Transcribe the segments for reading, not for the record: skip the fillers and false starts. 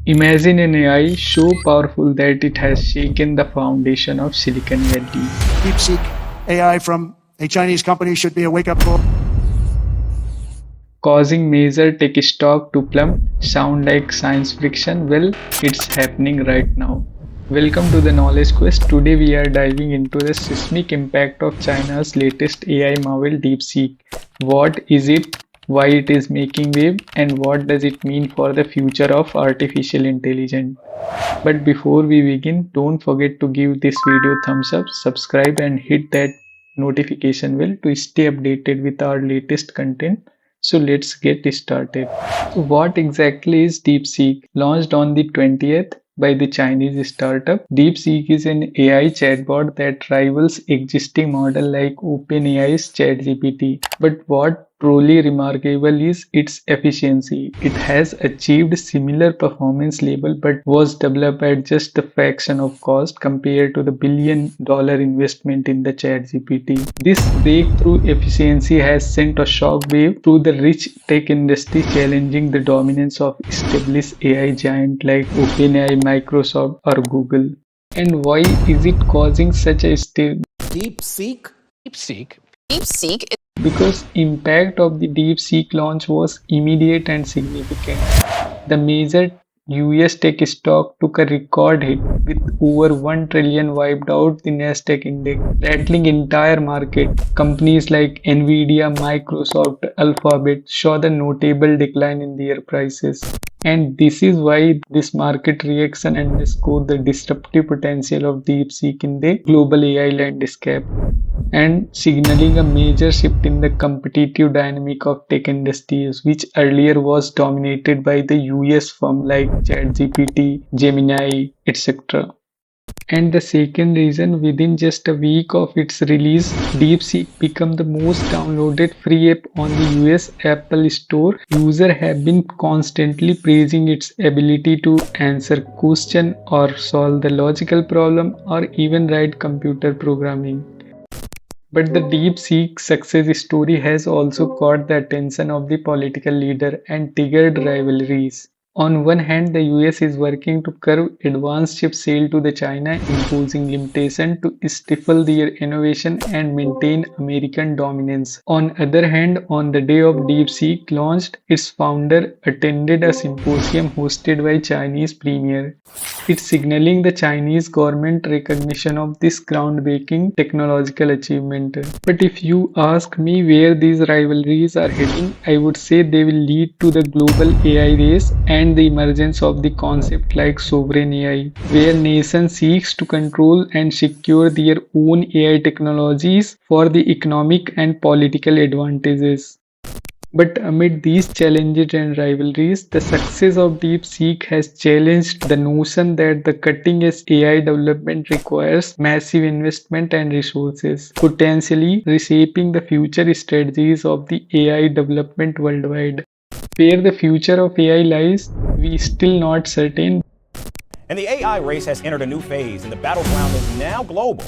Imagine an AI so powerful that it has shaken the foundation of Silicon Valley, DeepSeek AI from a Chinese company should be a wake-up call. causing major tech stock to plummet. Sound like science fiction? Well, it's happening right now. Welcome to the Knowledge Quest. Today we are diving into the seismic impact of China's latest AI marvel DeepSeek. What is it? Why it is making wave? And what does it mean for the future of artificial intelligence? But before we begin, don't forget to give this video thumbs up, subscribe and hit that notification bell to stay updated with our latest content. So let's get started. So what exactly is DeepSeek? Launched on the 20th by the Chinese startup, DeepSeek is an AI chatbot that rivals existing model like OpenAI's ChatGPT. But what truly remarkable is its efficiency. It has achieved similar performance level but was developed at just a fraction of cost compared to the $1 billion investment in the ChatGPT. This breakthrough efficiency has sent a shockwave through the rich tech industry, challenging the dominance of established AI giants like OpenAI, Microsoft, or Google. And why is it causing such a stir? DeepSeek? DeepSeek Because impact of the DeepSeek launch was immediate and significant. The major US tech stock took a record hit with over 1 trillion wiped out the Nasdaq index, rattling entire market. Companies like Nvidia, Microsoft, Alphabet saw the notable decline in their prices. And this is why this market reaction underscored the disruptive potential of DeepSeek in the global AI landscape and signaling a major shift in the competitive dynamic of tech industries, which earlier was dominated by the US firm like ChatGPT, Gemini, etc. And the second reason, within just a week of its release, DeepSeek became the most downloaded free app on the US Apple Store. Users have been constantly praising its ability to answer questions or solve the logical problem or even write computer programming. But the DeepSeek success story has also caught the attention of the political leader and triggered rivalries. On one hand, the US is working to curb advanced chip sale to the China, imposing limitation to stifle their innovation and maintain American dominance. On other hand, on the day of DeepSeek launched, its founder attended a symposium hosted by Chinese premier. It's signaling the Chinese government recognition of this groundbreaking technological achievement. But if you ask me where these rivalries are heading, I would say they will lead to the global AI race and the emergence of the concept like sovereign AI, where nation seeks to control and secure their own AI technologies for the economic and political advantages. But amid these challenges and rivalries, the success of DeepSeek has challenged the notion that the cutting-edge AI development requires massive investment and resources, potentially reshaping the future strategies of the AI development worldwide. Where the future of AI lies, we still not certain. And the AI race has entered a new phase, and the battleground is now global.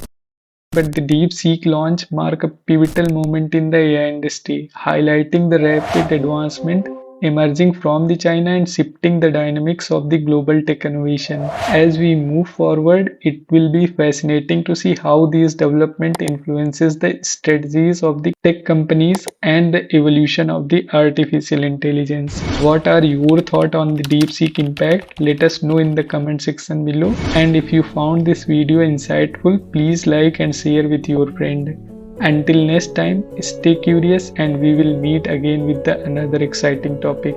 But the DeepSeek launch marked a pivotal moment in the AI industry, highlighting the rapid advancement emerging from the China and shifting the dynamics of the global tech innovation. As we move forward, it will be fascinating to see how these development influences the strategies of the tech companies and the evolution of the artificial intelligence. What are your thoughts on the DeepSeek impact? Let us know in the comment section below. And if you found this video insightful, please like and share with your friend. Until next time, stay curious and we will meet again with another exciting topic.